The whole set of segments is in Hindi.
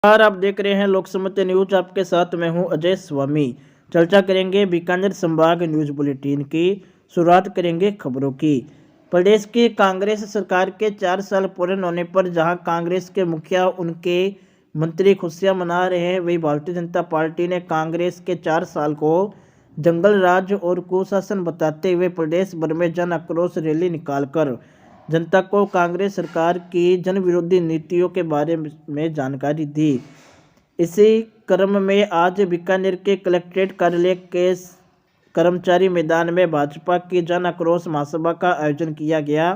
नमस्कार, आप देख रहे हैं लोक समत्य न्यूज। आपके साथ मैं हूं अजय स्वामी। चर्चा करेंगे बीकानेर संभाग न्यूज बुलेटिन की। शुरुआत करेंगे खबरों की। प्रदेश की कांग्रेस सरकार के 4 साल पूर्ण होने पर जहां कांग्रेस के मुखिया उनके मंत्री खुशियां मना रहे हैं, वहीं भारतीय जनता पार्टी ने कांग्रेस के 4 साल को जंगल राज और कुशासन बताते हुए प्रदेश भर में जन आक्रोश रैली निकालकर जनता को कांग्रेस सरकार की जन विरोधी नीतियों के बारे में जानकारी दी। इसी क्रम में आज बीकानेर के कलेक्ट्रेट कार्यालय के कर्मचारी मैदान में भाजपा की जन आक्रोश महासभा का आयोजन किया गया,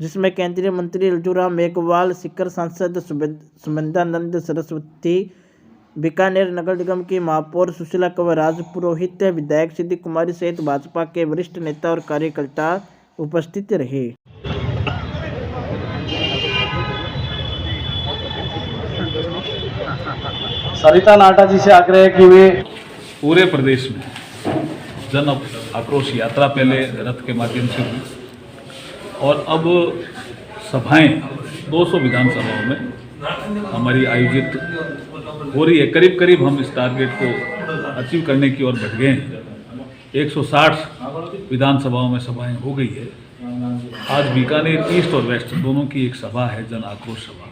जिसमें केंद्रीय मंत्री लज्जूराम मेघवाल, सीकर सांसद सुमेधानंद सरस्वती, बीकानेर नगर निगम की महापौर सुशीला कंवरराज पुरोहित, विधायक सिद्धि कुमारी सहित भाजपा के वरिष्ठ नेता और कार्यकर्ता उपस्थित रहे। सरिता नाटा जी से आग्रह है कि वे पूरे प्रदेश में जन आक्रोश यात्रा पहले रथ के माध्यम से हुई और अब सभाएं 200 विधानसभाओं में हमारी आयोजित हो रही है। करीब करीब हम इस टारगेट को अचीव करने की ओर बढ़ गए हैं। 160 विधानसभाओं में सभाएं हो गई है। आज बीकानेर ईस्ट और वेस्ट दोनों की एक सभा है, जन आक्रोश सभा,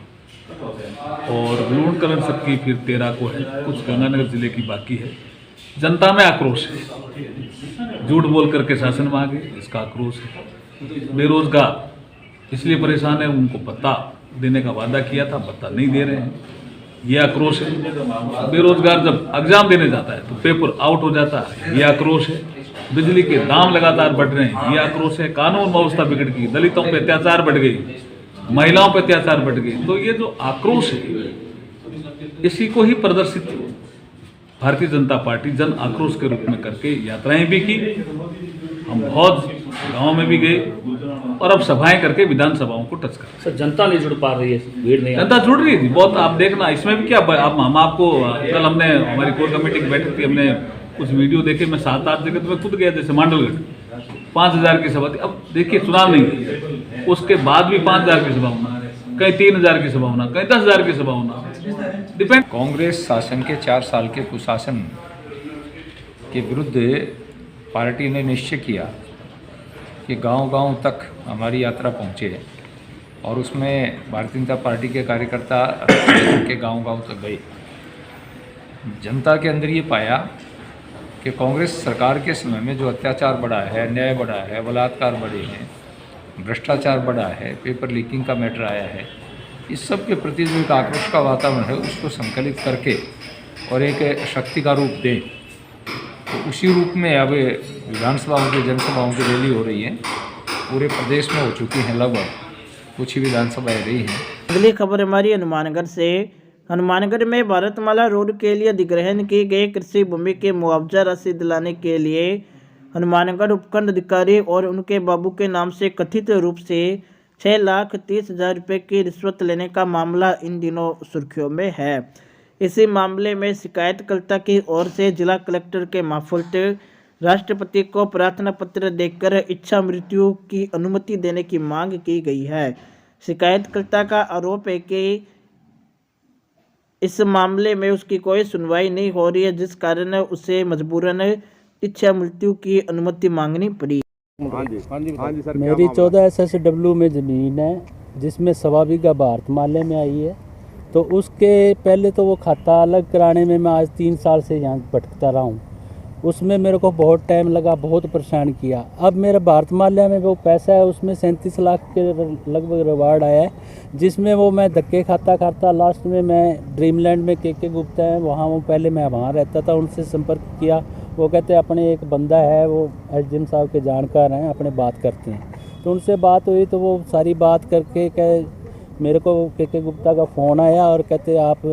और ब्लूंडकरण सबकी फिर 13 को है, कुछ गंगानगर जिले की बाकी है। जनता में आक्रोश है, झूठ बोल करके शासन मांगे, इसका आक्रोश है। बेरोजगार इसलिए परेशान है, उनको भत्ता देने का वादा किया था, भत्ता नहीं दे रहे हैं, ये आक्रोश है। बेरोजगार जब एग्जाम देने जाता है तो पेपर आउट हो जाता है, ये आक्रोश है। बिजली के दाम लगातार बढ़ रहे हैं, ये आक्रोश है। कानून व्यवस्था बिगड़ गई, दलितों पर अत्याचार बढ़ गई, महिलाओं पर अत्याचार बढ़ गई। तो ये जो आक्रोश है, इसी को ही प्रदर्शित भारतीय जनता पार्टी जन आक्रोश के रूप में करके यात्राएं भी की। हम बहुत गांव में भी गए और अब सभाएं करके विधानसभाओं को टच कर। सर, जनता नहीं जुड़ पा रही है, भीड़ नहीं, जनता जुड़ रही थी बहुत। आप देखना, इसमें भी क्या हम आपको कल हमने हमारी कोर कमेटी की बैठक थी, हमने कुछ वीडियो देखे। मैं 7-8 जगह तो मैं खुद गया, जैसे मांडलगढ़ 5000 की सभा थी। अब देखिए, चुनाव नहीं है, उसके बाद भी 5000 की सभा होना, कहीं 3000 की सभा होना, कहीं 10,000 की सभा होना, डिपेंड। कांग्रेस शासन के 4 साल के कुशासन के विरुद्ध पार्टी ने निश्चय किया कि गांव-गांव तक हमारी यात्रा पहुंचे और उसमें भारतीय जनता पार्टी के कार्यकर्ता के गांव-गांव तक गए। जनता के अंदर ये पाया कि कांग्रेस सरकार के समय में जो अत्याचार बढ़ा है, अन्याय बढ़ा है, बलात्कार बढ़े हैं, भ्रष्टाचार बढ़ा है, पेपर लीकिंग का मैटर आया है, इस सब के प्रति जो एक आक्रोश का वातावरण है, उसको संकलित करके और एक शक्ति का रूप दें। तो उसी रूप में अब विधानसभाओं की जनसभाओं की रैली हो रही है, पूरे प्रदेश में हो चुकी हैं, लगभग कुछ ही विधानसभाएं रही हैं। अगली खबर हमारी हनुमानगढ़ से। हनुमानगढ़ में भारतमाला रोड के लिए अधिग्रहण की गई कृषि भूमि के मुआवजा राशि दिलाने के लिए हनुमानगढ़ उपखंड अधिकारी और उनके बाबू के नाम से कथित रूप से 6,30,000 रुपये की रिश्वत लेने का मामला इन दिनों सुर्खियों में है। इसी मामले में शिकायतकर्ता की ओर से जिला कलेक्टर के मार्फत राष्ट्रपति को प्रार्थना पत्र देकर इच्छा मृत्यु की अनुमति देने की मांग की गई है। शिकायतकर्ता का आरोप है कि इस मामले में उसकी कोई सुनवाई नहीं हो रही है, जिस कारण उसे मजबूरन इच्छा मृत्यु की अनुमति मांगनी पड़ी। मेरी 14 SSW में ज़मीन है, जिसमें 1.25 बीघा भारतमाला में आई है। तो उसके पहले तो वो खाता अलग कराने में मैं आज 3 साल से यहाँ भटकता रहा हूँ। उसमें मेरे को बहुत टाइम लगा, बहुत परेशान किया। अब मेरा भारतमाला में वो पैसा है, उसमें 37 लाख के लगभग रिवार्ड आया है, जिसमें वो मैं धक्के खाता लास्ट में मैं ड्रीमलैंड में के गुप्ता है, वहाँ वो पहले मैं वहाँ रहता था, उनसे संपर्क किया। वो कहते हैं अपने एक बंदा है, वो SDM साहब के जानकार हैं, अपने बात करते हैं। तो उनसे बात हुई तो वो सारी बात करके मेरे को के गुप्ता का फ़ोन आया और कहते आप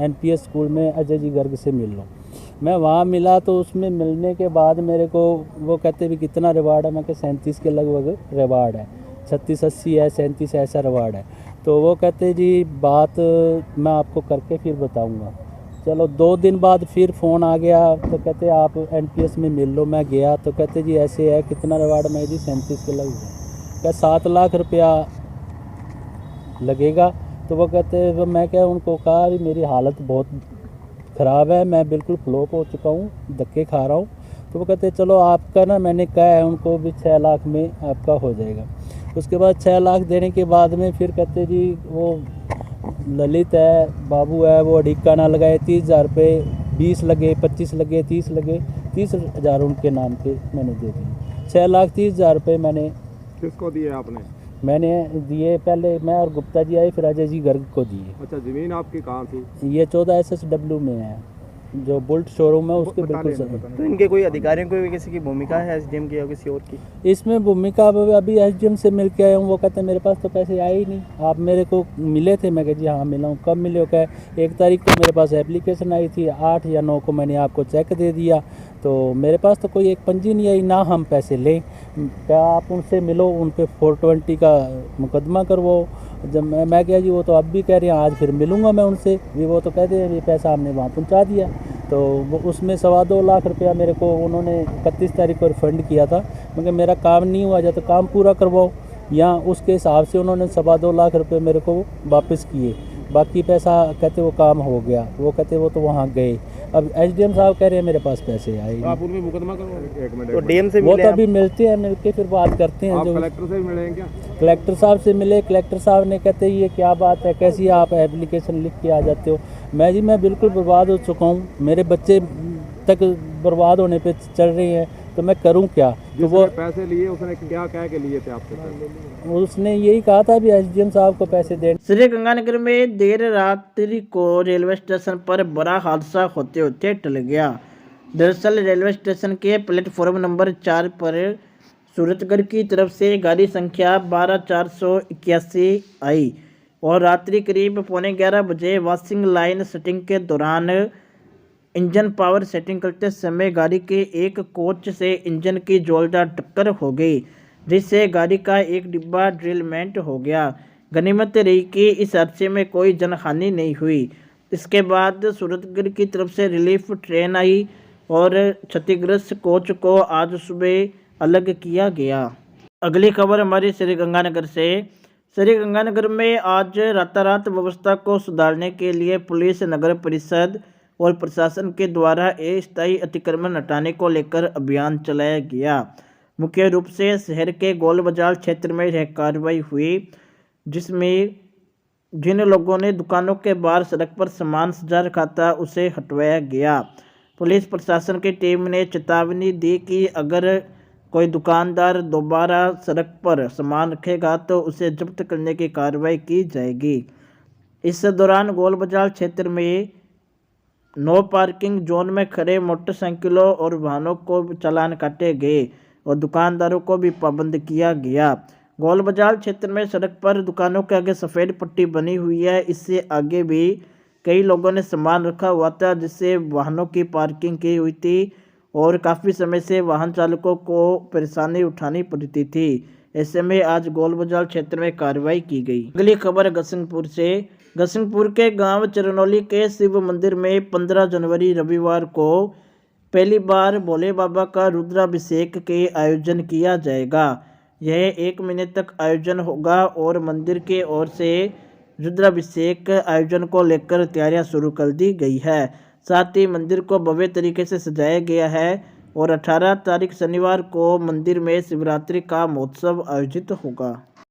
NPS स्कूल में अजय जी गर्ग से मिल लो। मैं वहाँ मिला तो उसमें मिलने के बाद मेरे को वो कहते भी कितना रिवार्ड है, मैं कि 37 के लगभग रिवार्ड है, 36-80 है, 37 ऐसा रिवार्ड है। तो वो कहते जी बात मैं आपको करके फिर बताऊँगा। चलो 2 दिन बाद फिर फ़ोन आ गया तो कहते आप NPS में मिल लो। मैं गया तो कहते जी ऐसे है, कितना रिवार्ड? मैं जी 37 के लगभग। क्या 7 लाख रुपया लगेगा? तो वो कहते, वो मैं क्या उनको कहा भी मेरी हालत बहुत ख़राब है, मैं बिल्कुल फ्लॉप हो चुका हूँ, धक्के खा रहा हूँ। तो वो कहते चलो आपका ना, मैंने कहा है उनको भी 6 लाख में आपका हो जाएगा। उसके बाद 6 लाख देने के बाद में फिर कहते जी वो ललित है, बाबू है, वो अड़िक्का ना लगाए, 30,000 रुपये, 20 लगे, 25 लगे, 30 लगे, 30,000 उनके नाम पे मैंने दे दिए। 6,30,000 रुपये मैंने किसको दिए आपने? मैंने दिए, पहले मैं और गुप्ता जी आए, फिर अजय जी गर्ग को दिए। अच्छा, ज़मीन आपकी कहाँ थी? ये 14 SSW में है, जो बुल्ट शोरूम है उसके बिल्कुल सही। तो इनके कोई अधिकारियों को भी किसी की भूमिका है एसडीएम की या किसी और की? इसमें भूमिका अभी एसडीएम से मिल के आया हूँ, वो कहते हैं मेरे पास तो पैसे आए ही नहीं, आप मेरे को मिले थे। मैं कहा जी हाँ मिला हूँ। कब मिले हो? क्या 1 तारीख को मेरे पास एप्लीकेशन आई थी, 8 या 9 को मैंने आपको चेक दे दिया, तो मेरे पास तो कोई एक पंजी नहीं आई, ना हम पैसे लें। क्या आप उनसे मिलो, उन पर 420 का मुकदमा करवाओ। जब मैं क्या जी, वो तो अब भी कह रहे हैं आज फिर मिलूँगा मैं उनसे भी, वो तो कहते हैं ये पैसा हमने वहाँ पहुँचा दिया। तो वो उसमें 2.25 लाख रुपया मेरे को उन्होंने 31 तारीख को रिफंड किया था। मगर मेरा काम नहीं हुआ, या तो काम पूरा करवाओ, या उसके हिसाब से उन्होंने 2.25 लाख रुपये मेरे को वापस किए। बाकी पैसा कहते वो काम हो गया, वो कहते वो तो वहाँ गए। अब एसडीएम साहब कह रहे हैं मेरे पास पैसे आए नहीं। आप उनमें मुकदमा करो। एक मिनट, तो डीएम से वो मिले तो आप? अभी मिलते हैं, मिलके फिर बात करते हैं। आप जो कलेक्टर से भी मिले हैं क्या? कलेक्टर साहब से मिले, कलेक्टर साहब ने कहते ये क्या बात है, कैसी आप एप्लीकेशन लिख के आ जाते हो। मैं बिल्कुल बर्बाद हो चुका हूँ, मेरे बच्चे तक बर्बाद होने पे चल रहे हैं, तो मैं करूं क्या? तो वो पैसे लिए उसने क्या कह के लिए थे आपसे पैसे? उसने यही कहा था भी एसडीएम साहब को पैसे दें। श्रीगंगानगर में देर रात्रि को रेलवे स्टेशन पर बड़ा हादसा होते होते टल गया। दरअसल रेलवे स्टेशन के प्लेटफॉर्म नंबर 4 पर सूरतगढ़ की तरफ से गाड़ी संख्या 12481 आई और रात्रि करीब 11:15 बजे वॉशिंग लाइन सेटिंग के दौरान इंजन पावर सेटिंग करते समय गाड़ी के एक कोच से इंजन की जोरदार टक्कर हो गई, जिससे गाड़ी का एक डिब्बा ड्रिलमेंट हो गया। गनीमत रही कि इस हादसे में कोई जनहानि नहीं हुई। इसके बाद सूरतगढ़ की तरफ से रिलीफ ट्रेन आई और क्षतिग्रस्त कोच को आज सुबह अलग किया गया। अगली खबर हमारी श्रीगंगानगर से। श्रीगंगानगर में आज रातारात व्यवस्था को सुधारने के लिए पुलिस, नगर परिषद और प्रशासन के द्वारा अस्थायी अतिक्रमण हटाने को लेकर अभियान चलाया गया। मुख्य रूप से शहर के गोल बाजार क्षेत्र में यह कार्रवाई हुई, जिसमें जिन लोगों ने दुकानों के बाहर सड़क पर सामान सजा रखा था उसे हटवाया गया। पुलिस प्रशासन की टीम ने चेतावनी दी कि अगर कोई दुकानदार दोबारा सड़क पर सामान रखेगा तो उसे जब्त करने की कार्रवाई की जाएगी। इस दौरान गोल बाजार क्षेत्र में नो पार्किंग जोन में खड़े मोटरसाइकिलों और वाहनों को चालान काटे गए और दुकानदारों को भी पाबंद किया गया। गोल बाजार क्षेत्र में सड़क पर दुकानों के आगे सफ़ेद पट्टी बनी हुई है। इससे आगे भी कई लोगों ने सामान रखा हुआ था, जिससे वाहनों की पार्किंग की हुई थी और काफ़ी समय से वाहन चालकों को परेशानी उठानी पड़ती थी। ऐसे में आज गोल बाजार क्षेत्र में कार्रवाई की गई। अगली खबर गसिंगपुर से। गसिंगपुर के गांव चरनौली के शिव मंदिर में 15 जनवरी रविवार को पहली बार भोले बाबा का रुद्राभिषेक के आयोजन किया जाएगा। यह 1 महीने तक आयोजन होगा और मंदिर की ओर से रुद्राभिषेक आयोजन को लेकर तैयारियां शुरू कर दी गई है। साथ ही मंदिर को भव्य तरीके से सजाया गया है और 18 तारीख शनिवार को मंदिर में शिवरात्रि का महोत्सव आयोजित होगा।